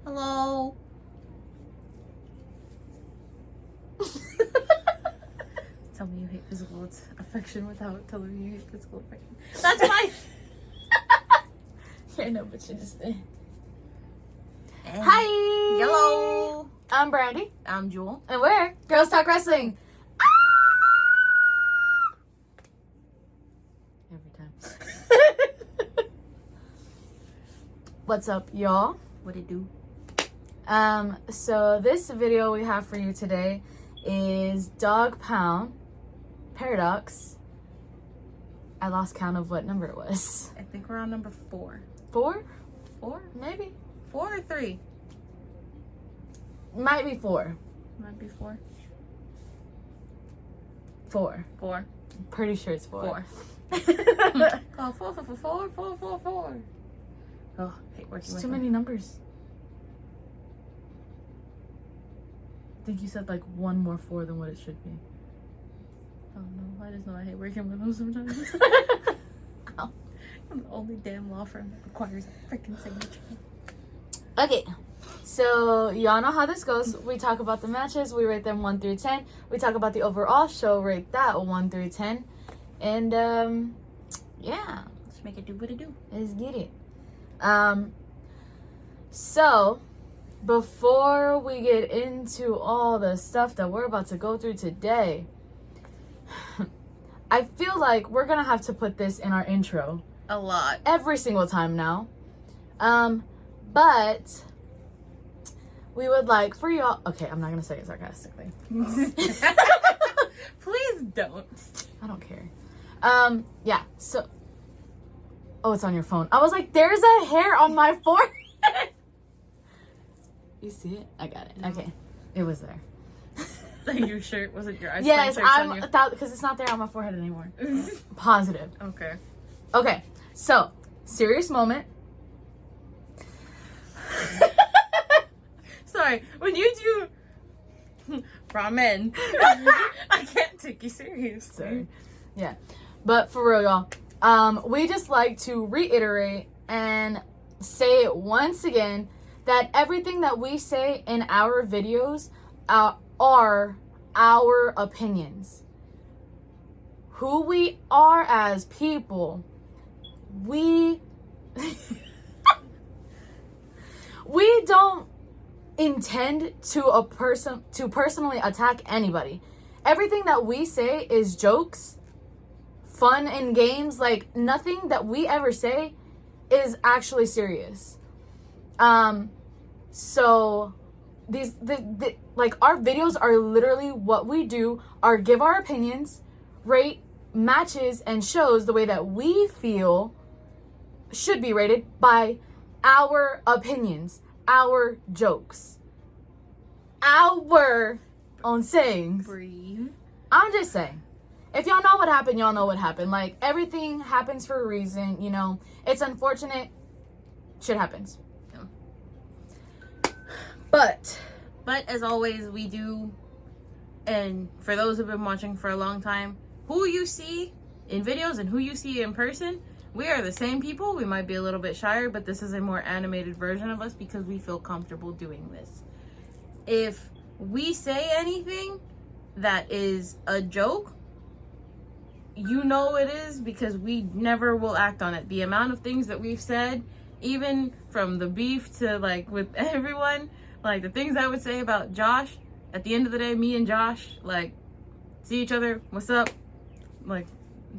Hello. Tell me you hate physical affection without telling me you hate physical affection. That's fine. I know, but you just did. Hi. Hello. I'm Brandy. I'm Jewel. And we're Girls Talk Wrestling. Every time. What's up, y'all? What it do? So this video we have for you today is Dogg Pound Paradox. I lost count of what number it was. I think we're on number 4. 4? 4? Maybe. 4 or 3? Might be 4. Might be 4. 4. 4. Pretty sure it's 4. 4. Oh, 4. Oh, I hate working It's with too them. many numbers. I think you said like one more 4 than what it should be. Oh no, I just know I hate working with them sometimes. I'm the only damn law firm that requires a freaking signature. Okay, so y'all know how this goes. We talk about the matches, we rate them 1 through 10. We talk about the overall show, rate that 1 through 10. And yeah, Let's make it do what it do. let's get it. So before we get into all the stuff that we're about to go through today, I feel like we're gonna have to put this in our intro A lot. every single time now. But we would like for y'all. Okay, I'm not gonna say it sarcastically. Please don't. I don't care. Yeah. So, oh, it's on your phone. I was like, there's a hair on my forehead. You see it? I got it. No. Okay, it was there. Are you sure it wasn't your ice Yes, cream on I'm you? because it's not there on my forehead anymore. Positive. Okay. Okay, so serious moment. Sorry, when you do ramen, I can't take you seriously. Sorry. Yeah, but for real, y'all. We just like to reiterate and say it once again that everything that we say in our videos are our opinions. Who we are as people, we we don't intend to personally attack anybody. Everything that we say is jokes, fun and games. Like nothing that we ever say is actually serious. So these like our videos are literally what we do, are give our opinions, rate matches and shows the way that we feel should be rated by our opinions, our jokes, our own sayings. Breathe. I'm just saying, if y'all know what happened, y'all know what happened. Like, everything happens for a reason, you know. It's unfortunate. Shit happens. Yeah. But as always, we do, and for those who've been watching for a long time, who you see in videos and who you see in person, we are the same people. We might be a little bit shyer, but this is a more animated version of us because we feel comfortable doing this. If we say anything that is a joke, you know it is, because we never will act on it. The amount of things that we've said, even from the beef to like with everyone, like the things I would say about Josh, at the end of the day, me and Josh, like, see each other, what's up? Like,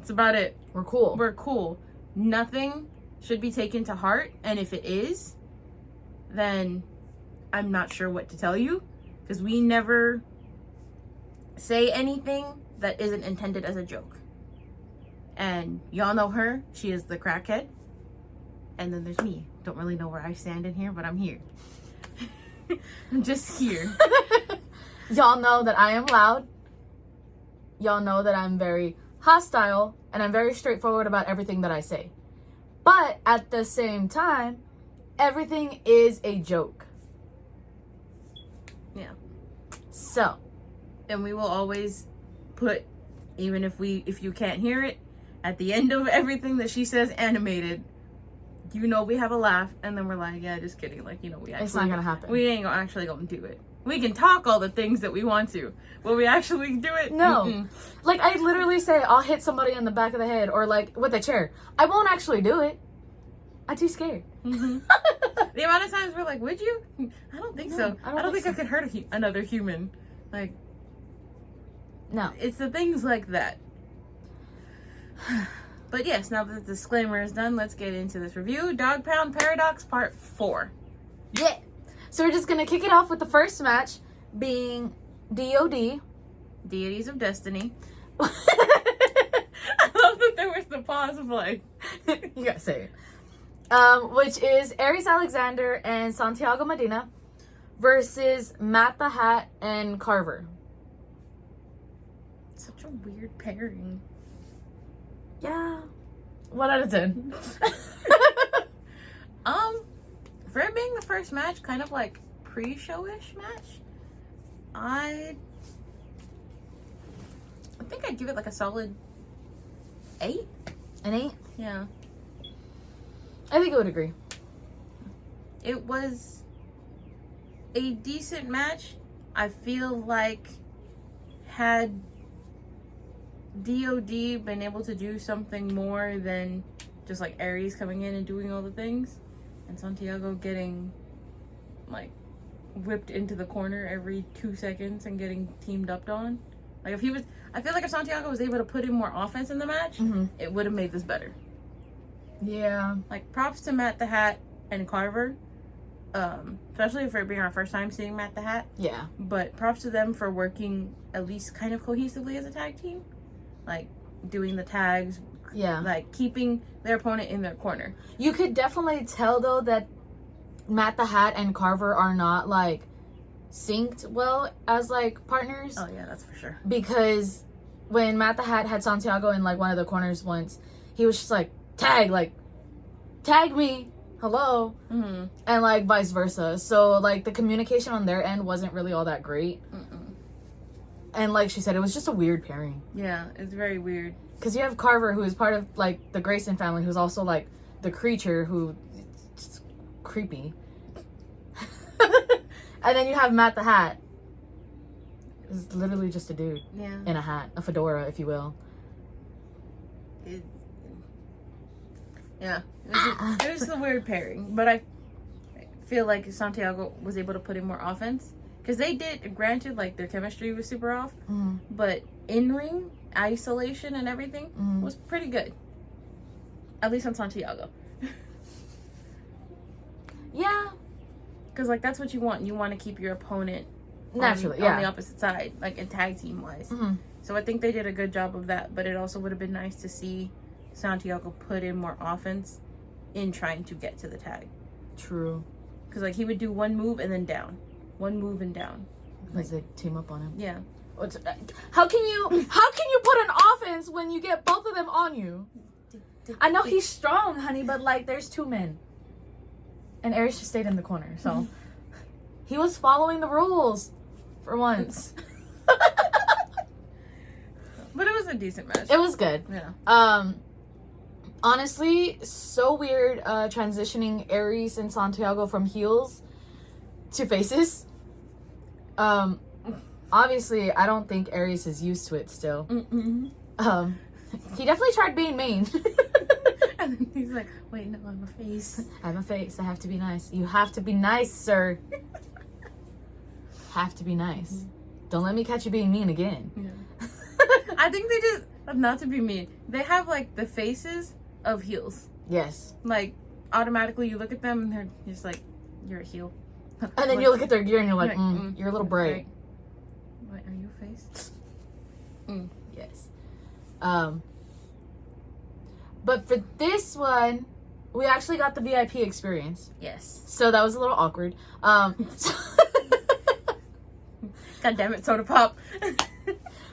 it's about it. we're cool. We're cool. Nothing should be taken to heart, and if it is, then I'm not sure what to tell you, because we never say anything that isn't intended as a joke. And y'all know her. She is the crackhead. And then there's me. Don't really know where I stand in here, but I'm here. I'm just here. Y'all know that I am loud. Y'all know that I'm very hostile, and I'm very straightforward about everything that I say. But at the same time, everything is a joke. Yeah. So, And we will always put, even if you can't hear it, at the end of everything that she says animated, you know, we have a laugh, and then we're like, yeah, just kidding. Like, you know, it's not gonna happen. We ain't actually gonna do it. We can talk all the things that we want to. Will we actually do it? No. Mm-mm. Like, I literally say, I'll hit somebody in the back of the head or, like, with a chair. I won't actually do it. I'm too scared. Mm-hmm. The amount of times we're like, would you? I don't think so. I don't think I could hurt another human. Like, no. It's the things like that. But yes, now that the disclaimer is done, let's get into this review. Dogg Pound Paradox Part 4. Yeah. So we're just going to kick it off with the first match being DOD. Deities of Destiny. I love that there was the pause of like... You gotta say it. Which is Aries Alexander and Santiago Medina versus Matt the Hat and Carver. Such a weird pairing. Yeah. 1 out of 10. For it being the first match, kind of like pre-show-ish match, I think I'd give it like a solid 8. An 8? Yeah. I think I would agree. It was a decent match. I feel like had DOD been able to do something more than just like Aries coming in and doing all the things, and Santiago getting like whipped into the corner every 2 seconds and getting teamed up on. Like if he was, I feel like if Santiago was able to put in more offense in the match, it would have made this better. Yeah. Like props to Matt the Hat and Carver, especially for it being our first time seeing Matt the Hat. Yeah. But props to them for working at least kind of cohesively as a tag team, like doing the tags. Yeah. Like keeping their opponent in their corner. You could definitely tell though that Matt the Hat and Carver are not like synced well as like partners. Oh yeah, that's for sure. Because when Matt the Hat had Santiago in like one of the corners once, he was just like, tag me, hello. And like vice versa. So like the communication on their end wasn't really all that great. And like she said, it was just a weird pairing. Yeah, it's very weird. Because you have Carver, who is part of like the Grayson family, who's also like the creature who just creepy. And then you have Matt the Hat. It's literally just a dude in a hat, a fedora, if you will. It was a weird pairing, but I feel like Santiago was able to put in more offense. Because they did, granted, like, their chemistry was super off, but in-ring isolation and everything was pretty good. At least on Santiago. Yeah. Because, like, that's what you want. You want to keep your opponent naturally on the opposite side, like, in tag team-wise. So I think they did a good job of that, but it also would have been nice to see Santiago put in more offense in trying to get to the tag. True. Because, like, he would do one move and then down. One move and down. Because they team up on him. Yeah. How can you put an offense when you get both of them on you? I know he's strong, honey, but like there's 2 men. And Aries just stayed in the corner, so he was following the rules for once. But it was a decent match. It was good. Yeah. Honestly, so weird transitioning Aries and Santiago from heels to faces. Obviously, I don't think Aries is used to it still. He definitely tried being mean. And then he's like, wait, no, I'm a face. I'm a face. I have to be nice. You have to be nice, sir. Have to be nice. Don't let me catch you being mean again. Yeah. I think they just, not to be mean, they have like the faces of heels. Yes. Like, automatically you look at them and they're just like, you're a heel. And then you look at their gear and you're like, you're a little bright. What, are you a face? Yes. But for this one, we actually got the VIP experience. Yes. So that was a little awkward. God damn it, Soda Pop.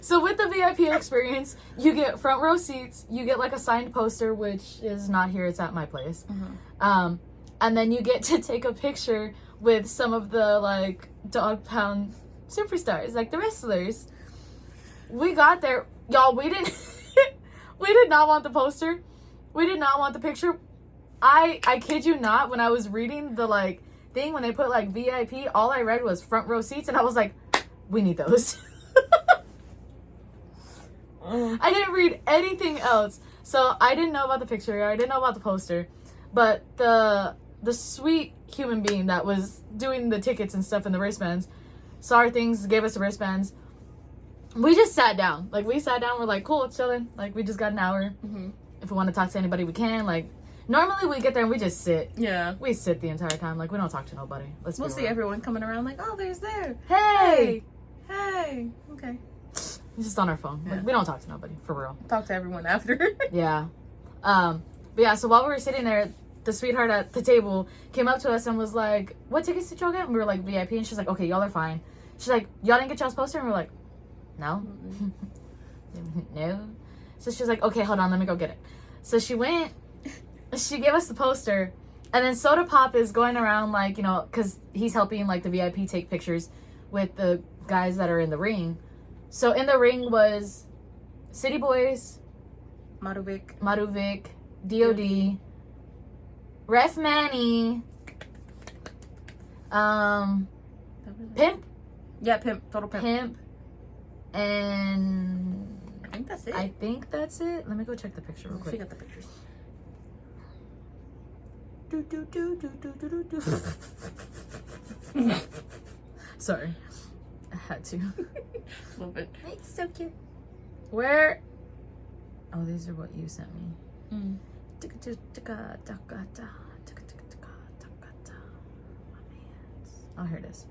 So with the VIP experience, you get front row seats, you get like a signed poster, which is not here, it's at my place. And then you get to take a picture with some of the like Dogg Pound superstars, like the wrestlers. We got there, y'all, we did not want the poster. We did not want the picture. I kid you not, when I was reading the like thing when they put like VIP, all I read was front row seats, and I was like, we need those. I didn't read anything else, so I didn't know about the picture. I didn't know about the poster, but the sweet human being that was doing the tickets and stuff and the wristbands saw our things, gave us the wristbands. We just sat down. Like, we sat down. We're like, cool, chilling. Like, we just got an hour. Mm-hmm. If we want to talk to anybody, we can. Like, normally we get there and we just sit. Yeah. We sit the entire time. Like, we don't talk to nobody. We'll see everyone coming around like, oh, there's there. Hey! Hey! Okay. Just on our phone. Yeah. Like, we don't talk to nobody, for real. Talk to everyone after. Yeah. But yeah, so while we were sitting there, the sweetheart at the table came up to us and was like, what tickets did y'all get? And we were like, VIP. And she's like, okay, y'all are fine. She's like, y'all didn't get y'all's poster? And we're like, no. No. So she was like, okay, hold on, let me go get it. So she went, she gave us the poster, and then Soda Pop is going around, like, you know, because he's helping, like, the VIP take pictures with the guys that are in the ring. So in the ring was City Boys, Maruvic, DOD, Ref Manny, Pimp. Yeah, Pimp. Total Pimp. And I think that's it. I think that's it. Let me go check the picture real quick. She got the pictures. Sorry. I had to. A little bit. It's so cute. Where? Oh, these are what you sent me. Mm. Oh, here it is.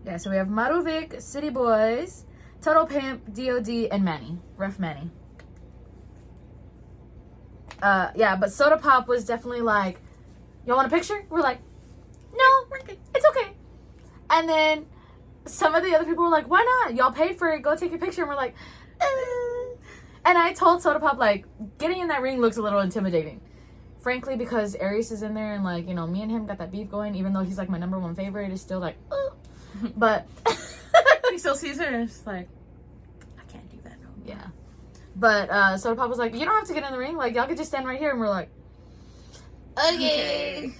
Yeah, so we have Maruvic, City Boys, Total Pimp, DOD, and Manny. Ref Manny. Yeah, but Soda Pop was definitely like, y'all want a picture? We're like, no, it's okay. And then some of the other people were like, why not? Y'all paid for it. Go take a picture. And we're like, And I told Soda Pop, like, getting in that ring looks a little intimidating. Frankly, because Aries is in there and, like, you know, me and him got that beef going. Even though he's, like, my #1 favorite, it's still like, But he still sees her and it's like, I can't do that no more. Yeah. But Soda Pop was like, you don't have to get in the ring. Like, y'all could just stand right here. And we're like, okay.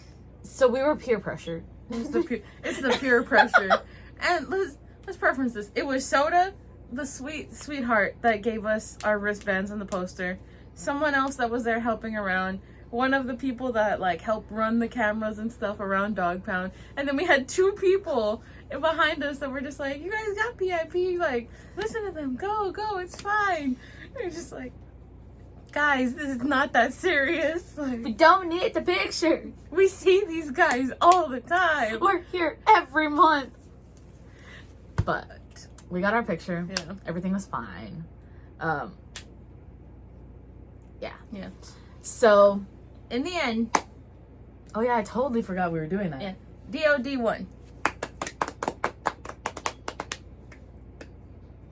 So we were peer pressured. It's the peer pressure. And let's preference this. It was Soda, the sweetheart, that gave us our wristbands and the poster. Someone else that was there helping around. One of the people that, like, helped run the cameras and stuff around Dogg Pound. And then we had 2 people behind us that were just like, you guys got VIP. Like, listen to them. Go, it's fine. And we're just like, guys, this is not that serious. Like, We don't need the picture. we see these guys all the time. We're here every month. But we got our picture. Yeah. Everything was fine. Yeah. So, In the end, oh yeah, I totally forgot we were doing that. Yeah. DOD won.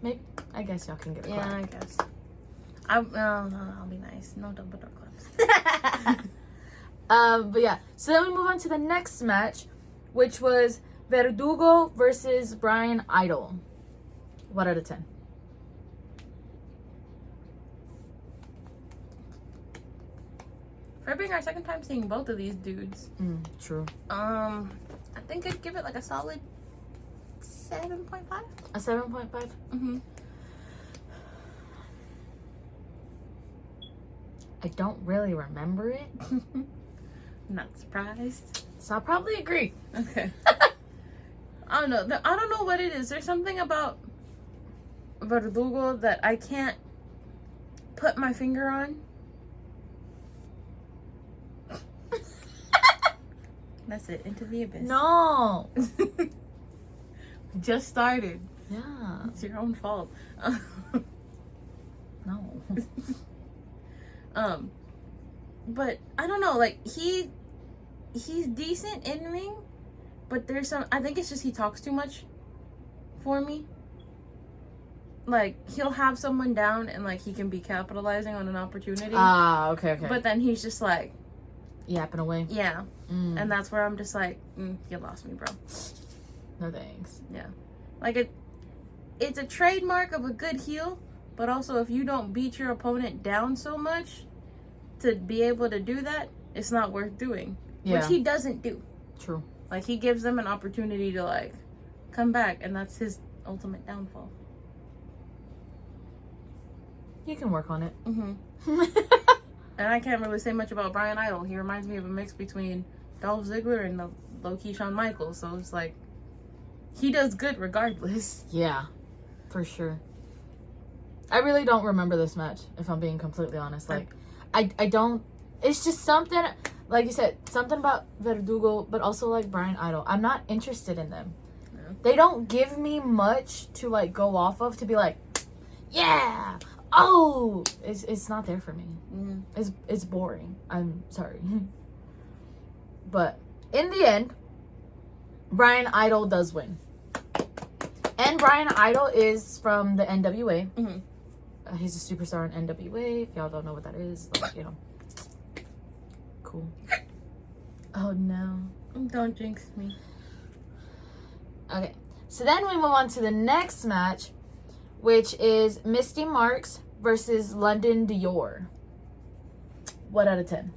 Maybe, I guess y'all can get a clap. Yeah, I guess. I'll be nice. No double door claps. But yeah, so then we move on to the next match, which was Verdugo versus Brian Idol. What out of 10? For it being our second time seeing both of these dudes, True. I think I'd give it like a solid 7.5. A 7.5? Mm-hmm. I don't really remember it, Not surprised. so I'll probably agree. Okay. I don't know. I don't know what it is. There's something about Verdugo that I can't put my finger on. That's it. Into the abyss. No. Just started. Yeah. It's your own fault. No. But I don't know. Like he's decent in ring, but there's some. I think it's just he talks too much for me. Like he'll have someone down and like he can be capitalizing on an opportunity. Okay. But then he's just like, Yapping away. yeah. And that's where I'm just like, you lost me, bro. No thanks. Yeah. Like it's a trademark of a good heel, but also if you don't beat your opponent down so much to be able to do that, it's not worth doing. Yeah. Which he doesn't do. True. Like, he gives them an opportunity to, like, come back, and that's his ultimate downfall. You can work on it. Mm-hmm. And I can't really say much about Brian Idol. He reminds me of a mix between Dolph Ziggler and the low-key Shawn Michaels. So it's like, he does good regardless. Yeah, for sure. I really don't remember this match, if I'm being completely honest. Like, I don't... It's just something, like you said, something about Verdugo, but also, like, Brian Idol. I'm not interested in them. No. They don't give me much to, like, go off of to be like, yeah, oh! It's not there for me. Mm. It's boring. I'm sorry. But, in the end, Brian Idol does win. And Brian Idol is from the NWA. Mm-hmm. He's a superstar in NWA. If y'all don't know what that is, like, you know. Cool. Oh, no. Don't jinx me. Okay. So then we move on to the next match, which is Misty Marks versus London Dior. What out of 10?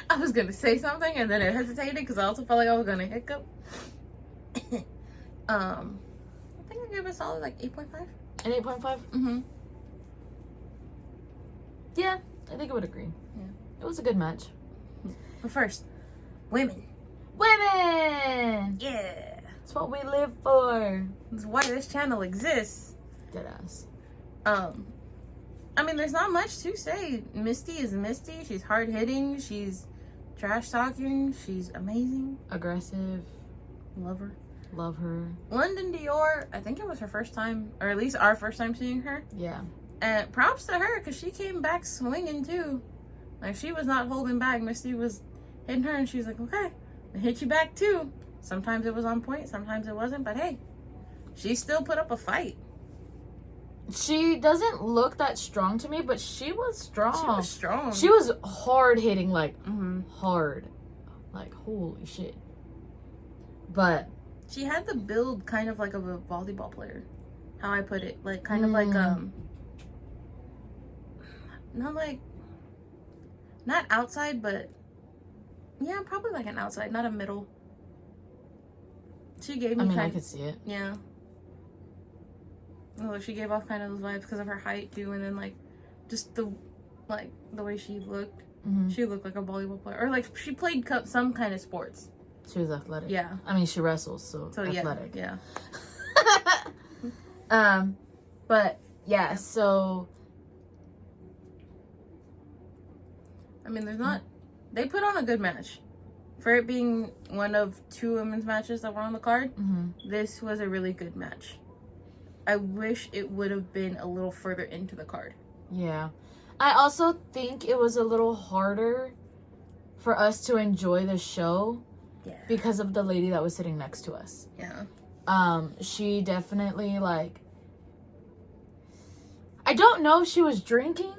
I was going to say something, and then I hesitated because I also felt like I was going to hiccup. I think I gave it a solid, like, 8.5. An 8.5? Mm-hmm. Yeah, I think I would agree. Yeah. It was a good match. But first, women. Women! Yeah. That's what we live for. That's why this channel exists. Deadass. I mean, there's not much to say. Misty is Misty. She's hard-hitting. She's trash-talking. She's amazing. Aggressive. Love her. Love her. London Dior, I think it was her first time, or at least our first time seeing her. Yeah. And props to her, because she came back swinging, too. Like, she was not holding back. Misty was hitting her, and she was like, okay, I hit you back, too. Sometimes it was on point, sometimes it wasn't, but hey, she still put up a fight. She doesn't look that strong to me, but she was strong. She was strong. She was hard hitting, like, Mm-hmm. hard. Like, holy shit. But She had the build kind of like of a volleyball player. How I put it. Like, kind of like, not outside, but, yeah, probably like an outside, not a middle. She gave me I could see it. Yeah. Oh, she gave off kind of those vibes because of her height, too, and then, like, just the way she looked. Mm-hmm. She looked like a volleyball player. Or, like, she played some kind of sports. She was athletic. Yeah. I mean, she wrestles, so athletic. Yeah. But, yeah, so... I mean, there's not... They put on a good match. For it being one of 2 women's matches that were on the card, this was a really good match. I wish it would have been a little further into the card. Yeah. I also think it was a little harder for us to enjoy the show because of the lady that was sitting next to us. Yeah. She definitely, like... I don't know if she was drinking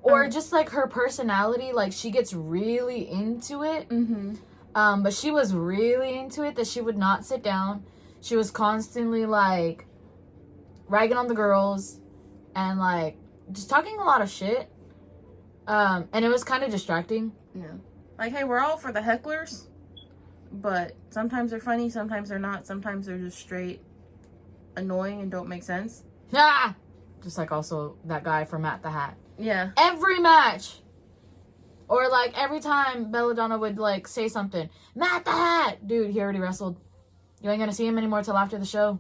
or just, like, her personality. Like, she gets really into it. Mm-hmm. But she was really into it that she would not sit down. She was constantly, like, ragging on the girls and, like, just talking a lot of shit. And it was kind of distracting. Yeah. Like, hey, we're all for the hecklers, but sometimes they're funny, sometimes they're not. Sometimes they're just straight annoying and don't make sense. Ah! Just like also that guy from Matt the Hat. Yeah. Every match. Or, like, every time Belladonna would, like, say something. Matt the Hat! Dude, he already wrestled. You ain't gonna see him anymore till after the show.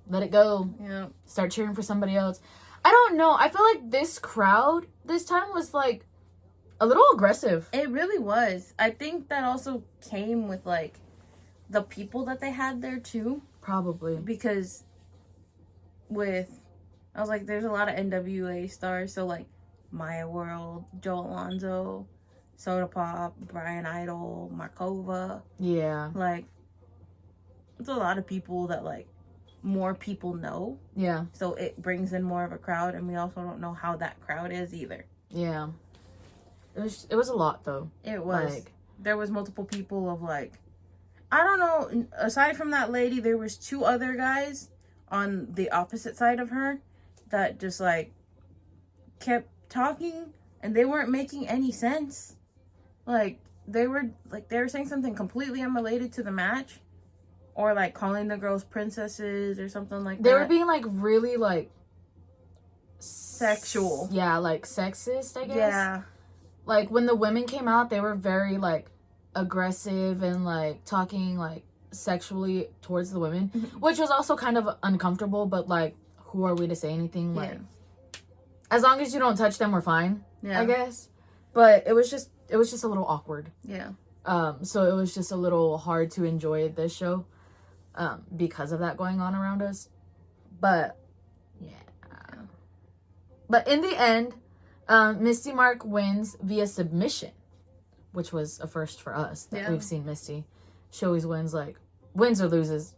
Let it go. Yeah. Start cheering for somebody else. I don't know. I feel like this crowd this time was, like, a little aggressive. It really was. I think that also came with, like, the people that they had there, too. Probably. Because I was like, there's a lot of NWA stars. So, like, Maya World, Joe Alonzo, Soda Pop, Brian Idol, Markova. Yeah. Like, it's a lot of people that, like, more people know. Yeah. So it brings in more of a crowd, and we also don't know how that crowd is either. Yeah. It was a lot, though. It was. Like, there was multiple people of, like, I don't know, aside from that lady, there was 2 other guys on the opposite side of her that just like kept talking and they weren't making any sense. Like they were saying something completely unrelated to the match, or like calling the girls princesses or something like that. They were being like really like sexual. Yeah, like sexist, I guess. Yeah. Like when the women came out, they were very like aggressive and like talking like sexually towards the women, which was also kind of uncomfortable, but like who are we to say anything? Like as long as you don't touch them, we're fine. I guess. But it was just a little awkward. Yeah. So it was just a little hard to enjoy this show because of that going on around us. But yeah. But in the end, Misty Mark wins via submission, which was a first for us that we've seen Misty. She always wins or loses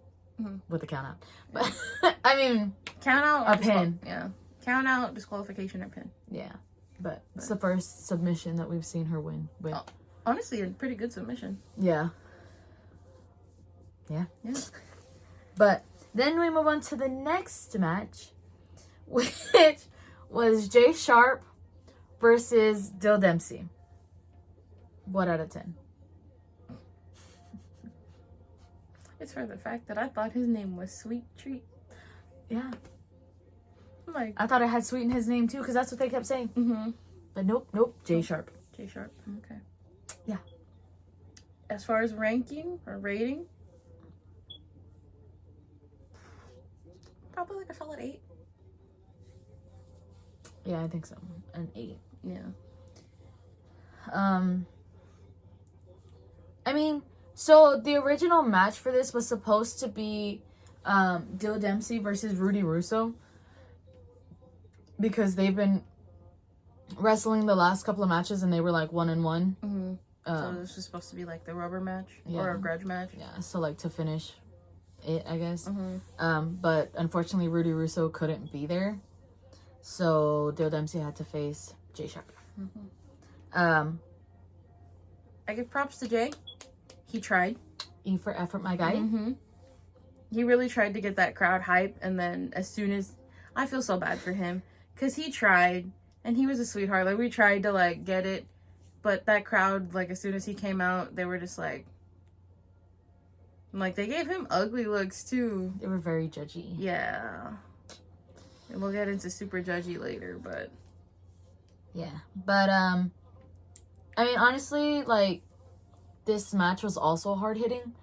with the count out. But I mean, count out or pin. Yeah. Count out, disqualification, or pin. Yeah. But it's the first submission that we've seen her win with. Oh, honestly, a pretty good submission. Yeah. But then we move on to the next match, which was Jay Sharp versus Dill Dempsey. What out of 10? It's for the fact that I thought his name was Sweet Treat. Yeah. Like, I thought it had sweet in his name too, because that's what they kept saying. But nope. Jay Sharp. Jay Sharp. Okay. Yeah. As far as ranking or rating, probably like a solid 8. Yeah, I think so. An 8. Yeah. I mean, so the original match for this was supposed to be Dill Dempsey versus Rudy Russo, because they've been wrestling the last couple of matches and they were like 1-1. So this was supposed to be like the rubber match or a grudge match. Yeah, so like to finish it, I guess. But unfortunately, Rudy Russo couldn't be there, so Dill Dempsey had to face Jay Sharp. I give props to Jay. He tried. E for effort, my guy. He really tried to get that crowd hype, and then as soon as I feel so bad for him, because he tried and he was a sweetheart. Like we tried to like get it, but that crowd, like as soon as he came out, they were just like they gave him ugly looks too. They were very judgy. Yeah. And we'll get into super judgy later, but yeah. But I mean, honestly, like this match was also hard hitting.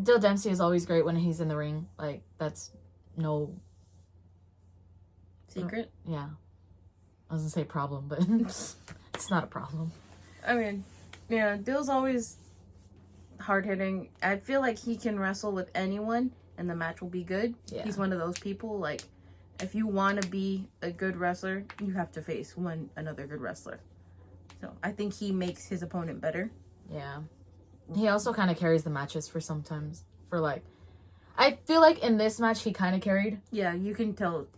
Dill Dempsey is always great when he's in the ring. Like that's no secret. Yeah. I was gonna say problem, but it's not a problem. I mean, yeah, Dill's always hard hitting. I feel like he can wrestle with anyone and the match will be good. Yeah. He's one of those people, like, if you want to be a good wrestler, you have to face another good wrestler. So I think he makes his opponent better. Yeah. He also kind of carries the matches I feel like in this match he kind of carried. Yeah, you can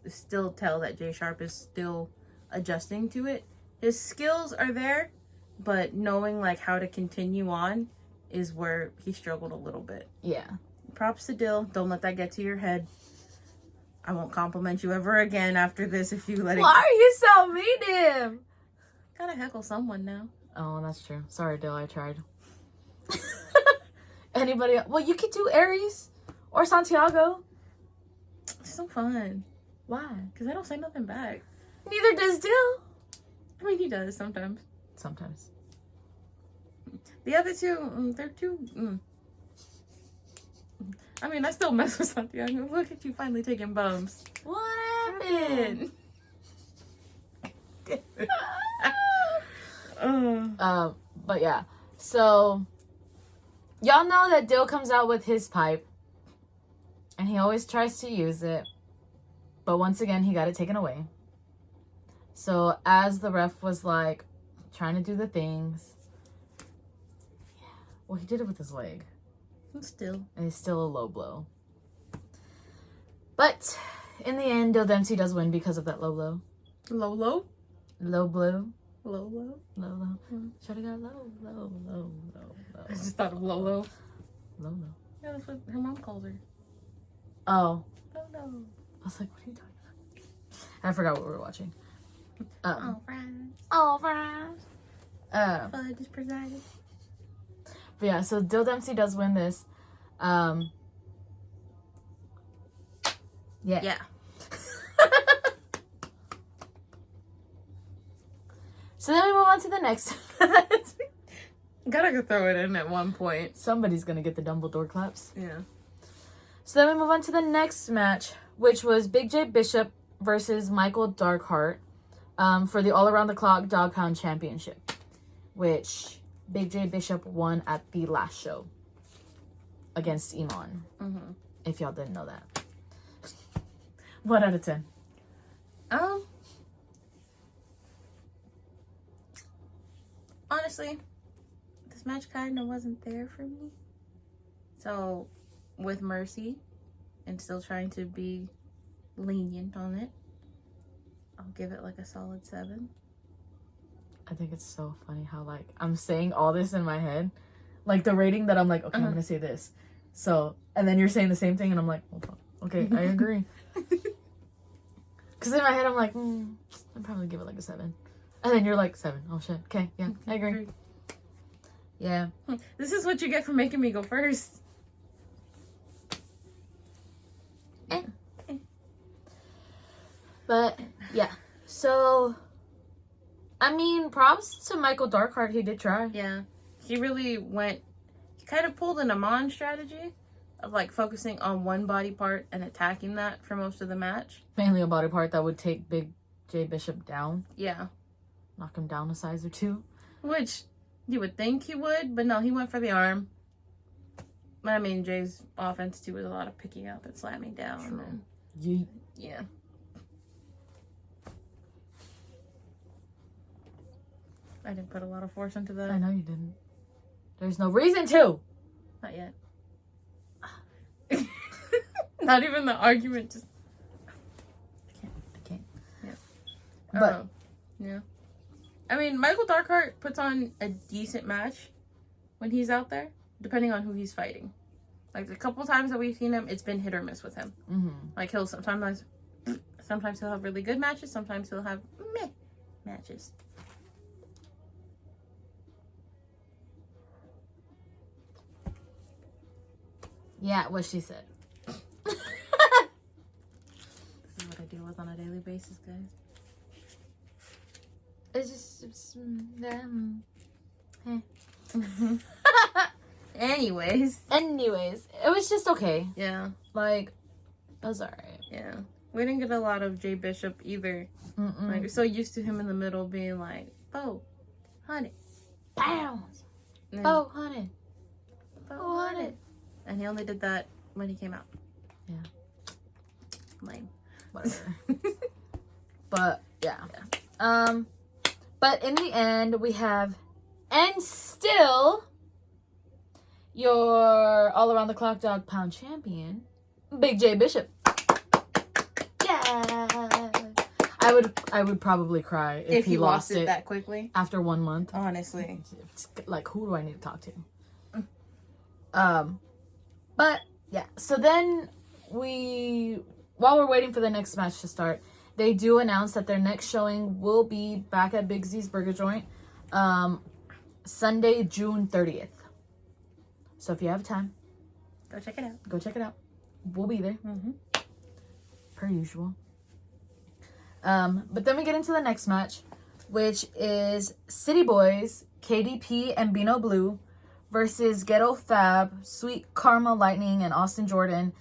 still tell that Jay Sharp is still adjusting to it. His skills are there, but knowing like how to continue on is where he struggled a little bit. Yeah. Props to Dill. Don't let that get to your head. I won't compliment you ever again after this if you let it. Why are you so mean to him? Gotta heckle someone now. Oh, that's true. Sorry, Dill. I tried. Anybody else? Well, you could do Aries or Santiago. It's so fun. Why? Because I don't say nothing back. Neither does Dill. I mean, he does sometimes. Sometimes. The other two, they're too... I mean, I still mess with Santiago. Look at you finally taking bumps. What happened? But yeah. So, y'all know that Dill comes out with his pipe. And he always tries to use it. But once again, he got it taken away. So, as the ref was like, trying to do the things. Yeah. Well, he did it with his leg. Still. And it's still a low blow. But, in the end, Dill Dempsey does win because of that low blow. Low blow? Low blow. Low blow? Low low. Should have got low. I just thought of Lolo. Lolo. Yeah, that's what her mom calls her. Oh. Lolo. I was like, what are you talking I forgot what we were watching. Oh, friends. Oh, friends. Fudge is presided. But yeah, so Dill Dempsey does win this. Yeah. Yeah. So then we move on to the next. Gotta throw it in at one point. Somebody's gonna get the Dumbledore claps. Yeah. So then we move on to the next match, which was Big J Bishop versus Michael Darkheart for the All Around the Clock Dogg Pound Championship, which Big J Bishop won at the last show against Iman. Mm-hmm. If y'all didn't know that. 1 out of 10. Honestly, this match kind of wasn't there for me. So, with Mercy, and still trying to be lenient on it, I'll give it like a solid 7. I think it's so funny how, like, I'm saying all this in my head. Like, the rating that I'm like, okay, I'm going to say this. So, and then you're saying the same thing, and I'm like, okay, I agree. Because in my head, I'm like, I'd probably give it like a 7. And then you're like, 7. Oh, shit. Okay, yeah, I agree. Yeah. This is what you get for making me go first. But, yeah. So, I mean, props to Michael Darkheart. He did try. Yeah. He really went... He kind of pulled an Amon strategy of, like, focusing on one body part and attacking that for most of the match. Mainly a body part that would take Big J Bishop down. Yeah. Knock him down a size or 2. Which you would think he would, but no, he went for the arm. But I mean, Jay's offense too was a lot of picking up and slamming down. True. And, Yeet. yeah. I didn't put a lot of force into that. I know you didn't. There's no reason to. Not yet. Not even the argument. Just I can't. Yeah. But yeah. I mean, Michael Darkheart puts on a decent match when he's out there, depending on who he's fighting. Like, the couple times that we've seen him, it's been hit or miss with him. mm-hmm. Like, sometimes he'll have really good matches, sometimes he'll have meh matches. Yeah, what she said. This is what I deal with on a daily basis, guys. It's just Anyways, it was just okay. yeah, Like, it was alright. yeah. We didn't get a lot of Jay Bishop either. Mm-mm. Like, we're so used to him in the middle being like, oh, honey, Pounds. and then, Oh, honey. oh, honey. And he only did that when he came out. Yeah. Lame. Whatever. But yeah. But in the end, we have, and still, your all around the clock Dogg Pound champion, Big J Bishop. Yeah. I would probably cry if he lost it that quickly. after 1 month. Honestly. Like, who do I need to talk to? But yeah. So then while we're waiting for the next match to start, they do announce that their next showing will be back at Big Z's Burger Joint, Sunday, June 30th. So if you have time, Go check it out. go check it out. We'll be there, Mm-hmm. per usual. But then we get into the next match, which is City Boys, KDP and Bino Blue versus Ghetto Fab, Sweet Karma Lightning, and Austin Jordan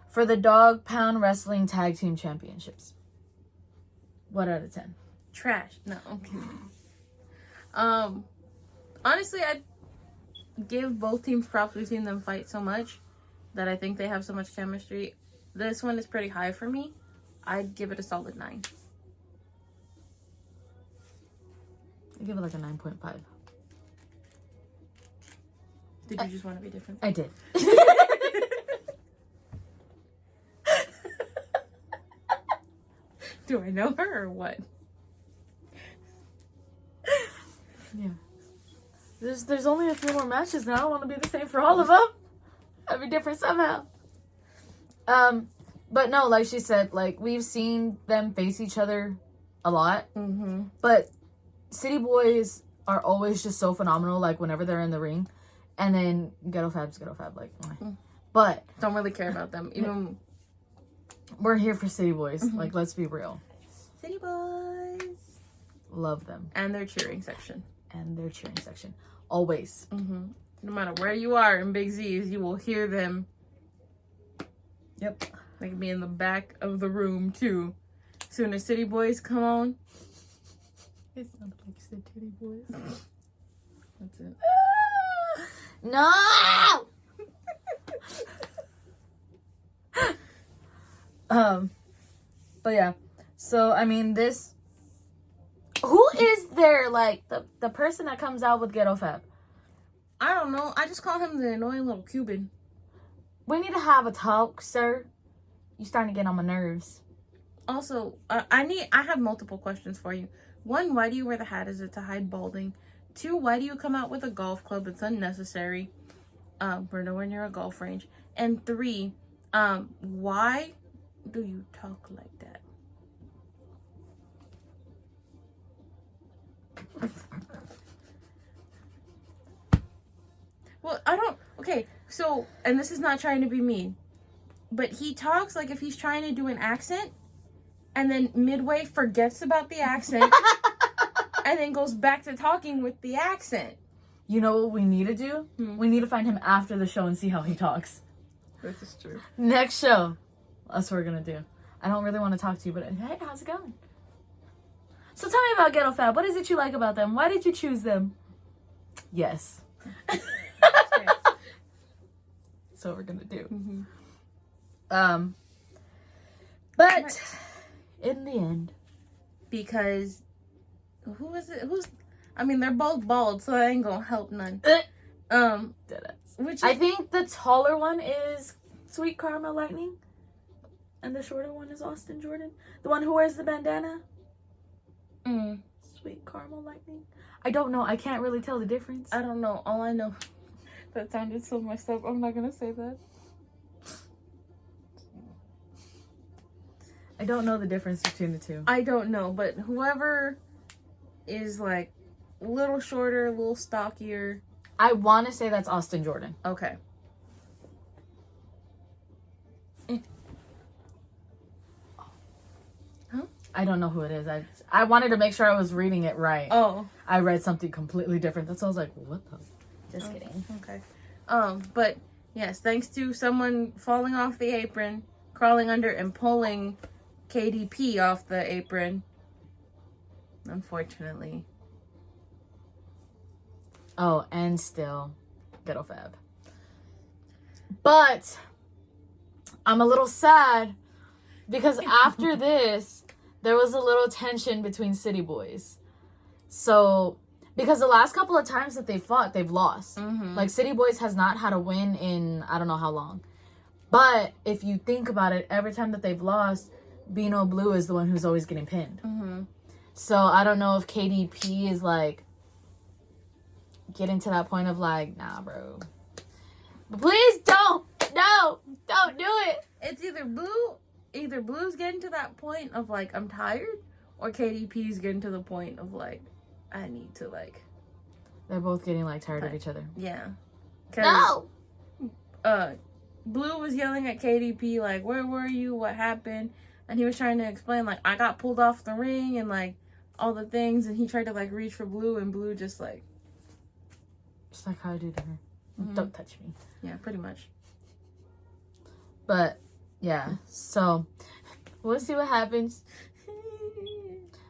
for the Dogg Pound Wrestling Tag Team Championships. What out of 10? Trash. No, I'm kidding. Honestly, I'd give both teams props. We've seen them fight so much that I think they have so much chemistry. This one is pretty high for me. I'd give it a solid 9. I give it like a 9.5. Did you just want to be different? I did. Do I know her or what? Yeah. There's only a few more matches now. I don't want to be the same for all of them. I'd be different somehow. But no, like she said, like, we've seen them face each other a lot. Mm-hmm. But City Boys are always just so phenomenal, like, whenever they're in the ring. And then Ghetto Fab. Like, but don't really care about them. Even we're here for City Boys. Like, let's be real. City Boys. Love them. And their cheering section. Always. Mm-hmm. No matter where you are in Big Z's, you will hear them. Yep. They can be in the back of the room, too. Soon as City Boys come on. It sounded like you said Titty Boys. That's it. No! But yeah. So, I mean, this... Who is there, like, the person that comes out with Ghetto Fab? I don't know. I just call him the annoying little Cuban. We need to have a talk, sir. You're starting to get on my nerves. Also, I have multiple questions for you. 1, why do you wear the hat? Is it to hide balding? 2, why do you come out with a golf club? It's unnecessary. We're nowhere near a golf range. And 3, why do you talk like that? Well, I don't... Okay, so... And this is not trying to be mean. But he talks like if he's trying to do an accent. And then midway forgets about the accent. And then goes back to talking with the accent. You know what we need to do? We need to find him after the show and see how he talks. This is true. Next show. That's what we're going to do. I don't really want to talk to you, but hey, how's it going? So tell me about Ghetto Fab. What is it you like about them? Why did you choose them? Yes. That's what we're going to do. But in the end. Because who is it? I mean, they're both bald, so that ain't going to help none. I think the taller one is Sweet Caramel Lightning. And the shorter one is Austin Jordan. The one who wears the bandana. Sweet Caramel Lightning. I don't know. I can't really tell the difference. I don't know. All I know. That sounded so messed up. I'm not going to say that. I don't know the difference between the two. I don't know. But whoever is like a little shorter, a little stockier. I want to say that's Austin Jordan. Okay. I don't know who it is. I wanted to make sure I was reading it right. Oh. I read something completely different. That's why I was like, what the? Just kidding. Okay. But yes, thanks to someone falling off the apron, crawling under and pulling KDP off the apron. Unfortunately. Oh, and still Ghetto Fab. But I'm a little sad because after this, there was a little tension between City Boys. So, because the last couple of times that they fought, they've lost. Like, City Boys has not had a win in I don't know how long. But if you think about it, every time that they've lost, Bino Blue is the one who's always getting pinned. So, I don't know if KDP is, like, getting to that point of, like, nah, bro. But please don't! No! Don't do it! It's either Blue's getting to that point of, like, I'm tired, or KDP's getting to the point of, like, I need to, like... They're both getting, like, tired of each other. Yeah. No! Blue was yelling at KDP, like, where were you? What happened? And he was trying to explain, like, I got pulled off the ring and, like, all the things. And he tried to, like, reach for Blue, and Blue just, like... Just like how I do to her. Don't touch me. Yeah, pretty much. But... yeah, so we'll see what happens.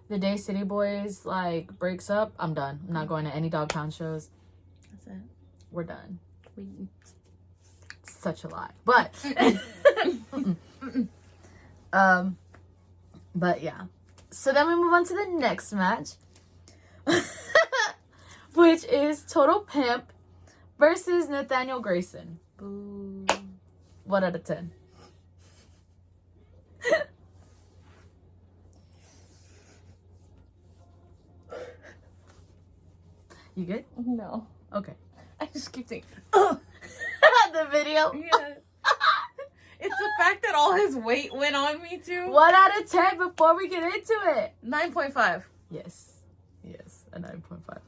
The day City Boys, like, breaks up, I'm done. I'm not going to any Dogg Pound shows. That's it. We're done. It's such a lie. But, but yeah. So then we move on to the next match. Which is Total Pimp versus Nathaniel Grayson. Boo. 1 out of 10. You good? No. Okay. I just keep thinking, The video? yeah. It's the fact that all his weight went on me too. 1 out of 10 before we get into it. 9.5. Yes. Yes, a 9.5.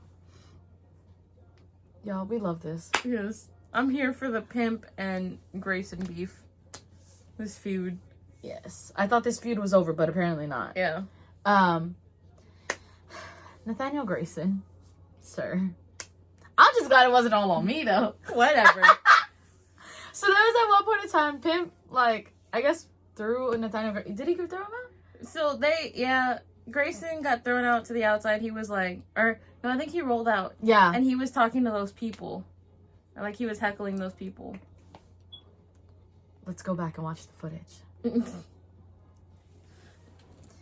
Y'all, we love this. Yes. I'm here for the Pimp and Grayson beef. This feud. Yes. I thought this feud was over, but apparently not. Yeah. Nathaniel Grayson, sir. I'm just glad it wasn't all on me, though. Whatever. So there was at one point in time, Pimp, like, I guess, threw Nathaniel Grayson. Did he throw him out? So Grayson got thrown out to the outside. He was like, no, I think he rolled out. Yeah. And he was talking to those people. Like, he was heckling those people. Let's go back and watch the footage.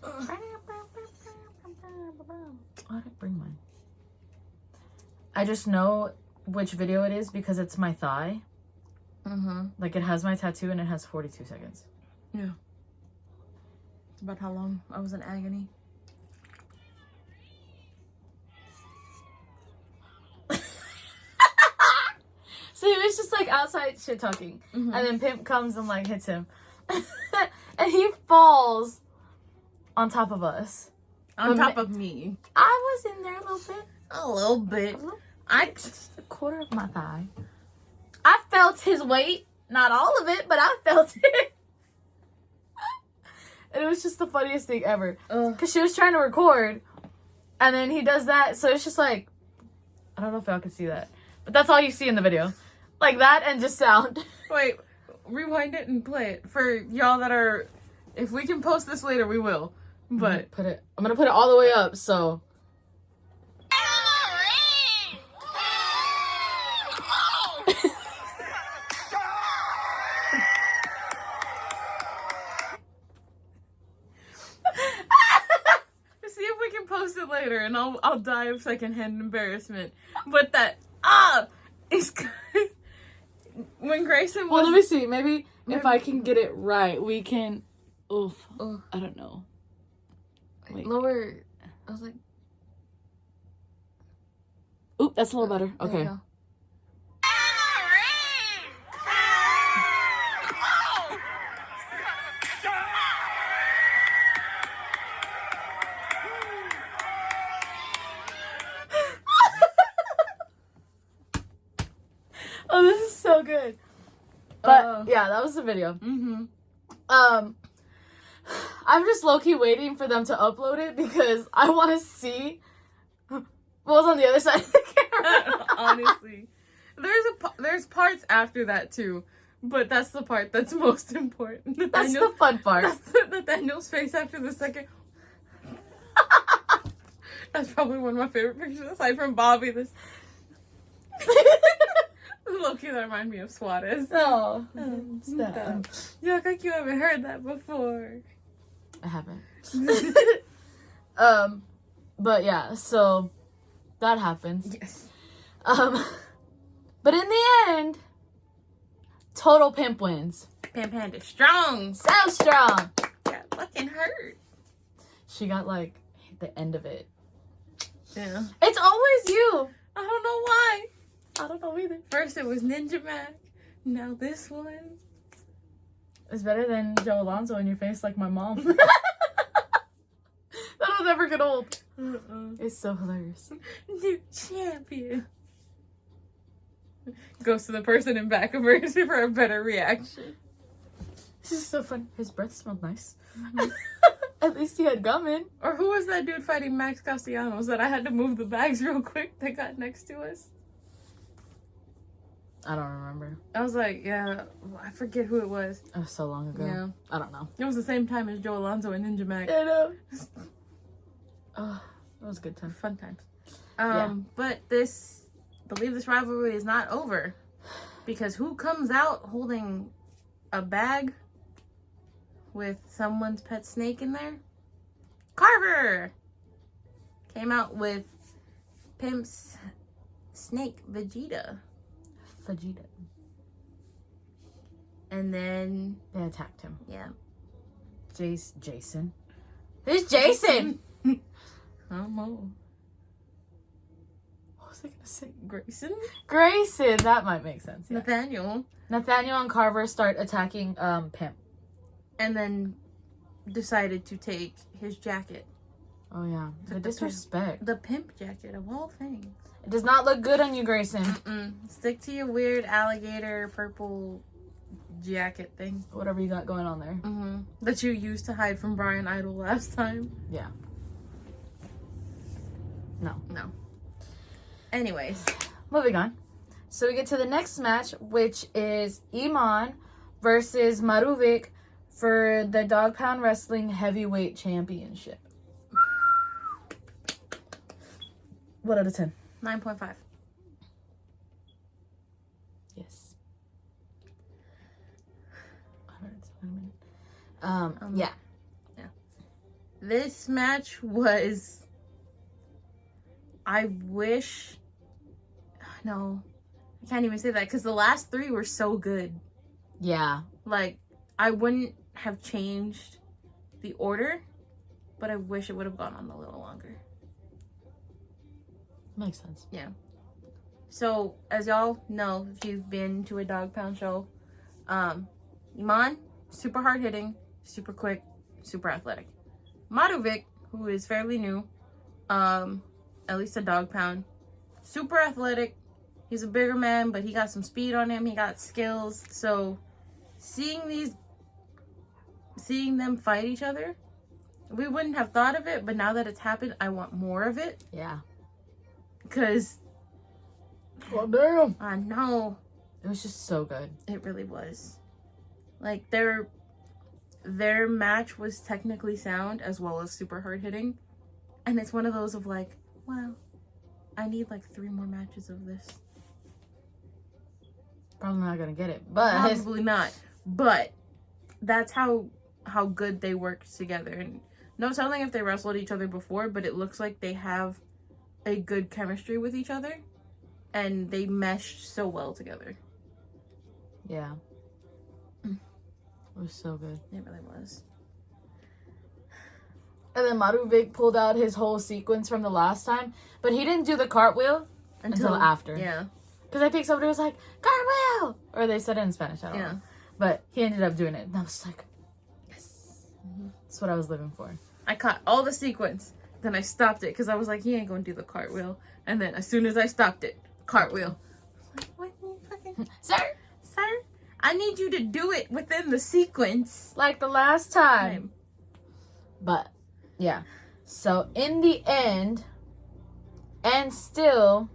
Oh, I didn't bring mine. I just know which video it is because it's my thigh. Mm-hmm. Like, it has my tattoo and it has 42 seconds. Yeah. It's about how long I was in agony. So he was just like outside shit talking. Mm-hmm. And then Pimp comes and like hits him. And he falls on top of us. On top of me. I was in there a little bit. A little bit. Just a quarter of my thigh. I felt his weight. Not all of it, but I felt it. And it was just the funniest thing ever. Because she was trying to record. And then he does that. So it's just like, I don't know if y'all can see that. But that's all you see in the video. Like that and just sound. Wait, rewind it and play it. For y'all that are, if we can post this later, we will. But I'm gonna put it all the way up, so. See if we can post it later, and I'll die of secondhand embarrassment. But that is when Grayson was. Well, let me see. Maybe if I can get it right, we can. Oof. I don't know. Wait. Lower. I was like, oop, that's a little better. Okay. Oh, this is so good. But yeah, that was the video. Mm-hmm. I'm just low-key waiting for them to upload it because I want to see what was on the other side of the camera. Honestly, there's parts after that too, but that's the part that's most important. That's the fun part. That's Nathaniel's face after the second. That's probably one of my favorite pictures aside from Bobby. This low-key that remind me of Suarez. Oh, Stop. You look like you haven't heard that before. I haven't. But yeah, so that happens. Yes. But in the end, total Pimp wins. Pimp Hand is strong. So strong. Got fucking hurt. She got like the end of it. Yeah. It's always you. I don't know why. I don't know either. First it was Ninja Mac. Now this one. It's better than Joe Alonzo in your face like my mom. That'll never get old. It's so hilarious. New champion. Goes to the person in back of her for a better reaction. This is so fun. His breath smelled nice. At least he had gum in. Or who was that dude fighting Max Castellanos that I had to move the bags real quick that got next to us? I don't remember. I was like, yeah, I forget who it was. It was so long ago. Yeah. I don't know. It was the same time as Joe Alonzo and Ninja Mac. I know. Oh, that was a good time. Fun times. Yeah. But believe this rivalry is not over. Because who comes out holding a bag with someone's pet snake in there? Carver! Came out with Pimp's snake, Vegeta. And then They attacked him. yeah. Jason. Who's Jason? Oh. was I gonna say? Grayson? Grayson. That might make sense. Yeah. Nathaniel. Nathaniel and Carver start attacking Pimp. And then decided to take his jacket. Oh yeah, the Took disrespect. The pimp jacket of all things. It does not look good on you, Grayson. Stick to your weird alligator purple jacket thing. Whatever you got going on there. That you used to hide from Brian Idol last time. Yeah. No. Anyways. Moving on. So we get to the next match, which is Iman versus Maruvic for the Dogg Pound Wrestling Heavyweight Championship. What out of 10? 9.5. Yes. Yeah. This match was... I wish... No. I can't even say that because the last three were so good. Yeah. Like, I wouldn't have changed the order, but I wish it would have gone on a little longer. Makes sense. Yeah. So, as y'all know, if you've been to a Dogg Pound show, Iman, super hard hitting, super quick, super athletic. Maruvic, who is fairly new, at least a Dogg Pound, super athletic. He's a bigger man, but he got some speed on him. He got skills. So, seeing them fight each other, we wouldn't have thought of it, but now that it's happened, I want more of it. Yeah. Because... Oh, damn. I know. It was just so good. It really was. Like, their match was technically sound as well as super hard hitting. And it's one of those of like, wow, I need like 3 more matches of this. Probably not gonna get it, but... Probably not. But that's how good they work together. And no telling if they wrestled each other before, but it looks like they have a good chemistry with each other. And they meshed so well together. Yeah. It was so good. It really was. And then Maruvic pulled out his whole sequence from the last time, but he didn't do the cartwheel until after. Yeah. Because I think somebody was like, cartwheel! Or they said it in Spanish, I don't know. But he ended up doing it. And I was like, yes. That's what I was living for. I caught all the sequence. Then I stopped it because I was like, he ain't going to do the cartwheel. And then as soon as I stopped it, cartwheel. Like, what fucking... Sir, I need you to do it within the sequence. Like the last time. But, yeah. So, in the end, and still,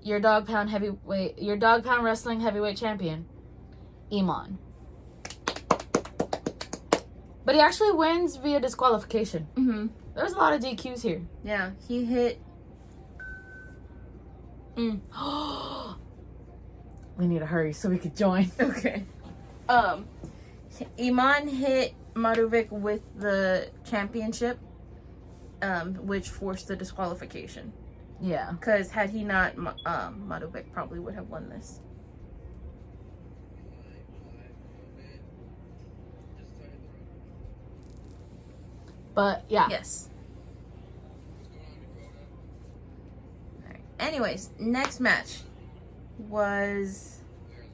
your Dogg Pound Wrestling Heavyweight Champion, Iman. But he actually wins via disqualification. There was a lot of DQs here. Yeah, he hit... We need to hurry so we could join. Okay. Iman hit Maruvic with the championship, which forced the disqualification. Yeah. Because had he not, Maruvic probably would have won this. But, yeah. Yes. All right. Anyways, next match was...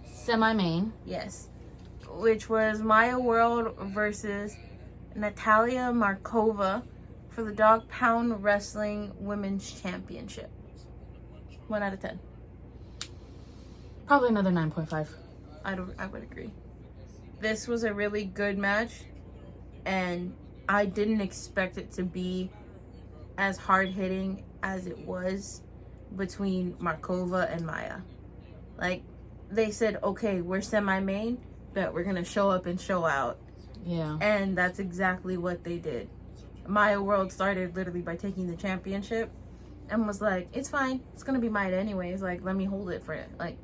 Semi-main. Yes. Which was Maya World versus Natalia Markova for the Dogg Pound Wrestling Women's Championship. 1 out of 10. Probably another 9.5. I would agree. This was a really good match, and I didn't expect it to be as hard-hitting as it was between Markova and Maya. Like, they said, okay, we're semi-main, but we're going to show up and show out. Yeah. And that's exactly what they did. Maya World started literally by taking the championship and was like, it's fine. It's going to be mine anyways. Like, let me hold it for it. Like,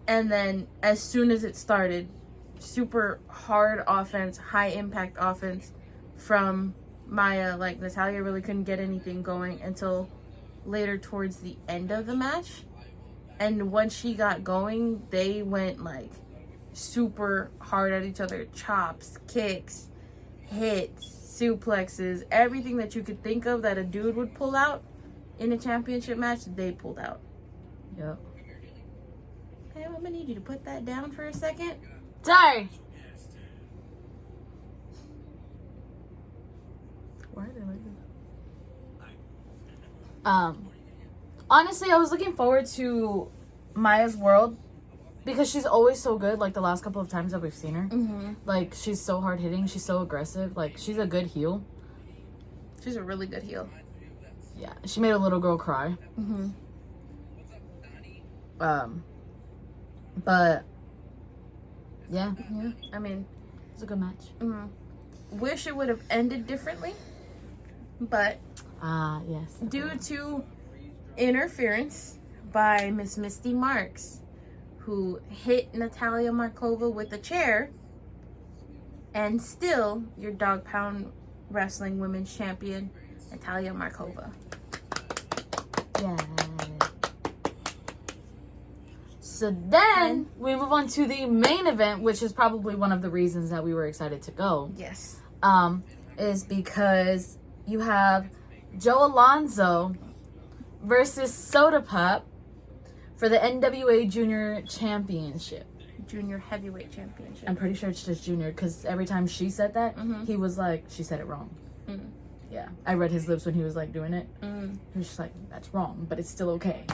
and then as soon as it started, super hard offense, high impact offense from Maya. Like, Natalia really couldn't get anything going until later towards the end of the match. And once she got going, they went like super hard at each other. Chops, kicks, hits, suplexes, everything that you could think of that a dude would pull out, in a championship match, they pulled out. Yep. Okay, I'm gonna need you to put that down for a second. Sorry. Why are they like this? Honestly, I was looking forward to Maya's World because she's always so good. Like the last couple of times that we've seen her, like she's so hard hitting, she's so aggressive. Like she's a good heel. She's a really good heel. Yeah, she made a little girl cry. But yeah, I mean, it's a good match. Wish it would have ended differently, but yes, due to interference by Miss Misty Marks, who hit Natalia Markova with a chair, and still your Dogg Pound Wrestling Women's Champion, Natalia Markova. Yeah. So then we move on to the main event, which is probably one of the reasons that we were excited to go. Yes. Is because you have Joe Alonzo versus Soda Pop for the NWA Junior Championship. Junior Heavyweight Championship. I'm pretty sure it's just Junior because every time she said that, he was like, she said it wrong. Yeah, I read his lips when he was like doing it. He was just like, that's wrong, but it's still okay.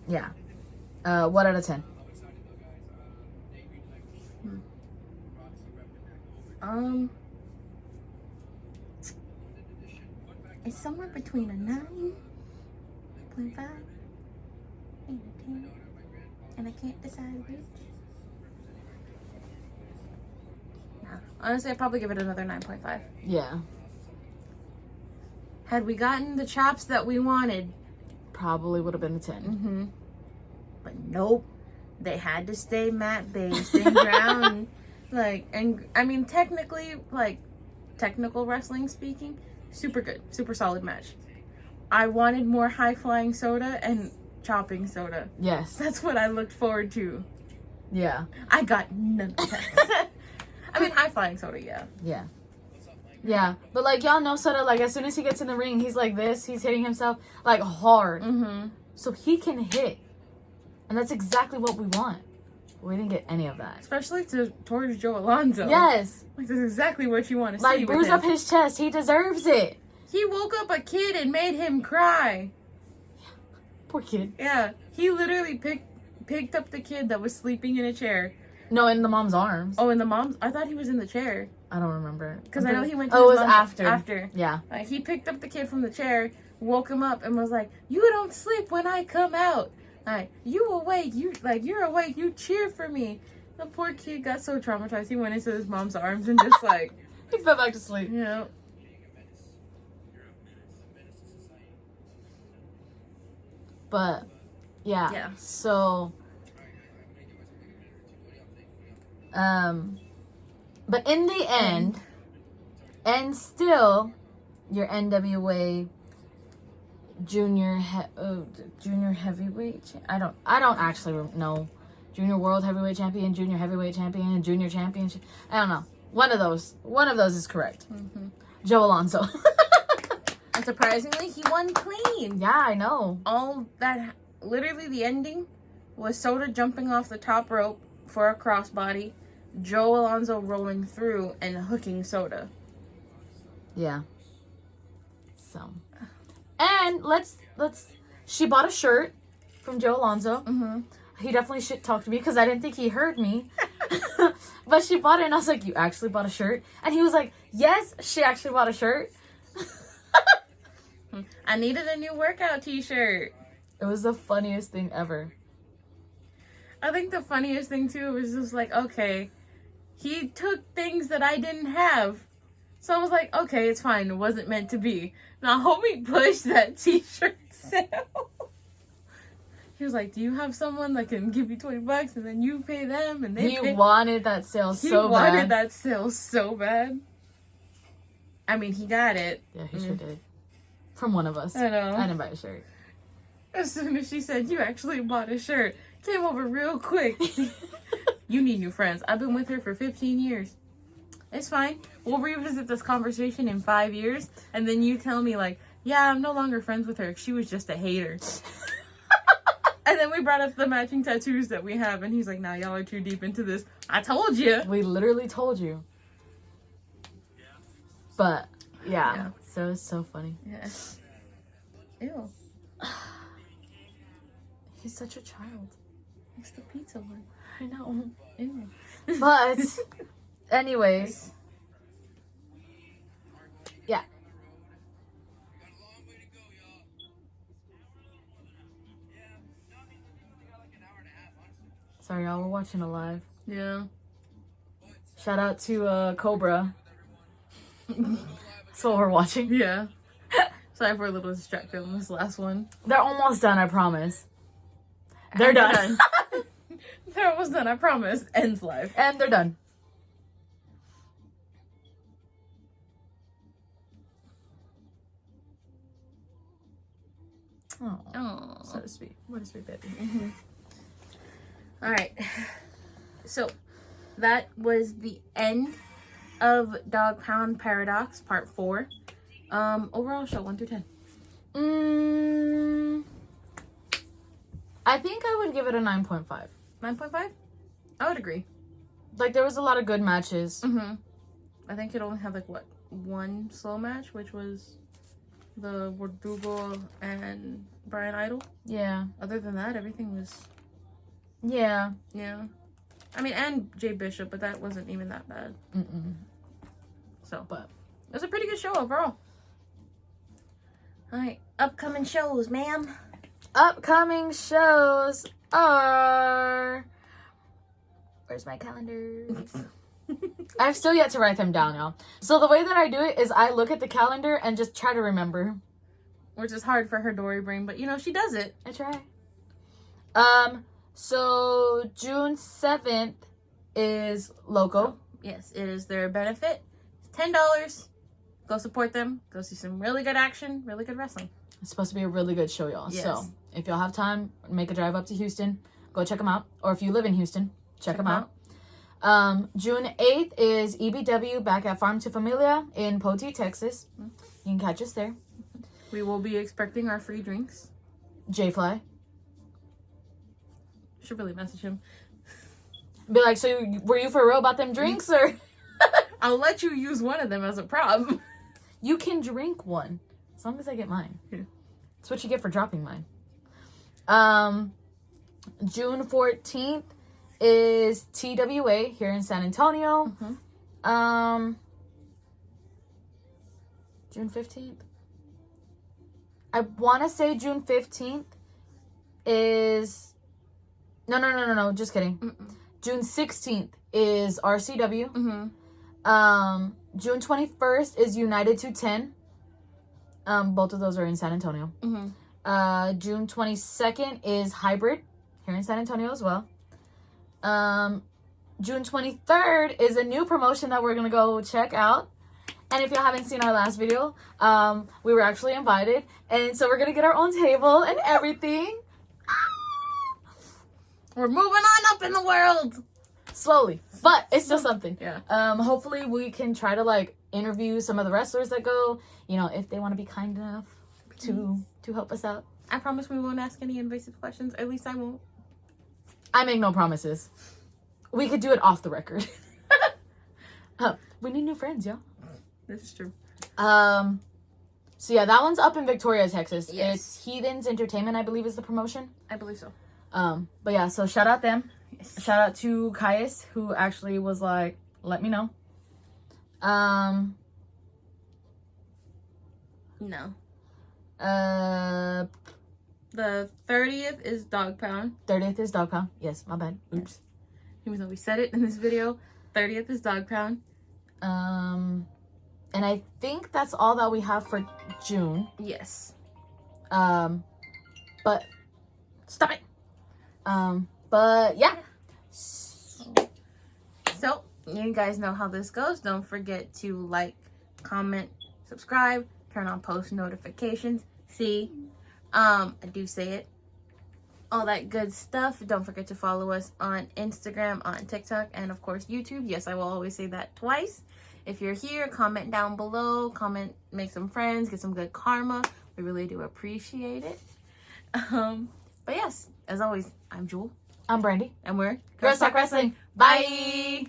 Yeah. What out of 10? It's somewhere between a 9.5 and a 10, and I can't decide which. No, honestly, I'd probably give it another 9.5. Yeah. Had we gotten the chops that we wanted, Probably would have been a 10. but nope, they had to stay mat-based and ground. Like, and I mean, technically, like, technical wrestling speaking, super good, super solid match. I wanted more high-flying Soda and chopping Soda. Yes. That's what I looked forward to. Yeah. I got none of that. I mean, high-flying Soda, yeah. Yeah. Yeah. But, like, y'all know Soda, like, as soon as he gets in the ring, he's like this. He's hitting himself, like, hard. So he can hit. And that's exactly what we want. We didn't get any of that. Especially towards Joe Alonzo. Yes. Like, that's exactly what you want to see Like, with bruise him. up his chest. He deserves it. He woke up a kid and made him cry. Poor kid. Yeah. He literally picked up the kid that was sleeping in a chair. No, in the mom's arms. Oh, and the mom, I thought he was in the chair. I don't remember. Because I know he went to Oh, it his was mom's after. Yeah. He picked up the kid from the chair, woke him up, and was like, "You don't sleep when I come out. Like, you're awake, you cheer for me." The poor kid got so traumatized, he went into his mom's arms and just like... He fell back to sleep. You know. But, yeah. Yeah. So, but in the end, and still, your NWA junior heavyweight. I don't actually know. Junior World Heavyweight Champion, Junior Heavyweight Champion, Junior Championship. I don't know. One of those is correct. Joe Alonzo. And surprisingly, he won clean. Yeah, I know. All that, literally the ending was Soda jumping off the top rope for a crossbody, Joe Alonzo rolling through and hooking Soda. Yeah. So, and let's. She bought a shirt from Joe Alonzo. He definitely shit talked to me because I didn't think he heard me. But she bought it, and I was like, "You actually bought a shirt?" And he was like, "Yes, she actually bought a shirt." I needed a new workout t-shirt. It was the funniest thing ever. I think the funniest thing too was just like, okay, he took things that I didn't have. So I was like, okay, it's fine. It wasn't meant to be. Now, homie pushed that t-shirt sale. He was like, do you have someone that can give you $20 and then you pay them? And they wanted that sale so bad. He wanted that sale so bad. I mean, he got it. Yeah, he sure did. From one of us. I know. I didn't buy a shirt. As soon as she said, you actually bought a shirt, came over real quick. You need new friends. I've been with her for 15 years. It's fine. We'll revisit this conversation in 5 years, and then you tell me, like, yeah, I'm no longer friends with her. She was just a hater. And then we brought up the matching tattoos that we have, and he's like, nah, y'all are too deep into this. I told you. We literally told you. But, yeah. So it's so funny. Yeah. Ew. He's such a child. It's the pizza one. I know. Ew. But, anyways. Yeah. Sorry, y'all. We're watching a live. Yeah. Shout out to Cobra. That's what we're watching. Yeah. Sorry for a little distracted on this last one. They're almost done, I promise. They're done. They're almost done, I promise. Ends live. And they're done. Oh, so sweet. What a sweet baby. Mm-hmm. All right. So that was the end of Dogg Pound Paradox Part 4. Overall show 1 through 10. I think I would give it a 9.5. 9.5? I would agree. Like, there was a lot of good matches. Mm-hmm. I think it only had, like, what, one slow match, which was the Verdugo and Brian Idol. Yeah. Other than that, everything was... Yeah. Yeah. I mean, and Jay Bishop, but that wasn't even that bad. So, but it was a pretty good show overall. All right. Upcoming shows, ma'am. Upcoming shows are... Where's my calendar? I've still yet to write them down, y'all. So the way that I do it is I look at the calendar and just try to remember. Which is hard for her Dory brain, but you know, she does it. I try. So June 7th is Loco. Yes, it is their benefit. It's $10. Go support them. Go see some really good action, really good wrestling. It's supposed to be a really good show, y'all. Yes. So if y'all have time, make a drive up to Houston. Go check them out. Or if you live in Houston, check them out. June 8th is EBW back at Farm to Familia in Poteet, Texas. You can catch us there. We will be expecting our free drinks. J-Fly. Should really message him. Be like, so were you for real about them drinks, or? I'll let you use one of them as a prop. You can drink one, as long as I get mine. Yeah. That's what you get for dropping mine. June 14th is TWA here in San Antonio. June 15th. I want to say June 15th is... No, just kidding. June 16th is RCW. June 21st is United 210. Both of those are in San Antonio. June 22nd is Hybrid here in San Antonio as well. June 23rd is a new promotion that we're going to go check out. And if y'all haven't seen our last video, we were actually invited. And so we're going to get our own table and everything. We're moving on up in the world. Slowly. But it's still something. Yeah. Hopefully we can try to like interview some of the wrestlers that go, you know, if they want to be kind enough to help us out. I promise we won't ask any invasive questions. At least I won't. I make no promises. We could do it off the record. We need new friends, y'all. This is true. So yeah, that one's up in Victoria, Texas. Yes. It's Heathens Entertainment, I believe, is the promotion. I believe so. But yeah, so shout out them. Yes. Shout out to Caius, who actually was like, let me know. No. The The 30th is Dogg Pound. 30th is Dogg Pound. Yes, my bad. Oops. Even though we said it in this video, 30th is Dogg Pound. And I think that's all that we have for June. Yes. But Stop it. but yeah. So, you guys know how this goes. Don't forget to like, comment, subscribe, turn on post notifications. See, I do say it. All that good stuff. Don't forget to follow us on Instagram, on TikTok, and of course YouTube. Yes, I will always say that twice. If you're here, comment down below. Comment, make some friends, get some good karma. We really do appreciate it. But yes, as always, I'm Jewel. I'm Brandy. And we're Girls Talk Wrestling. Bye!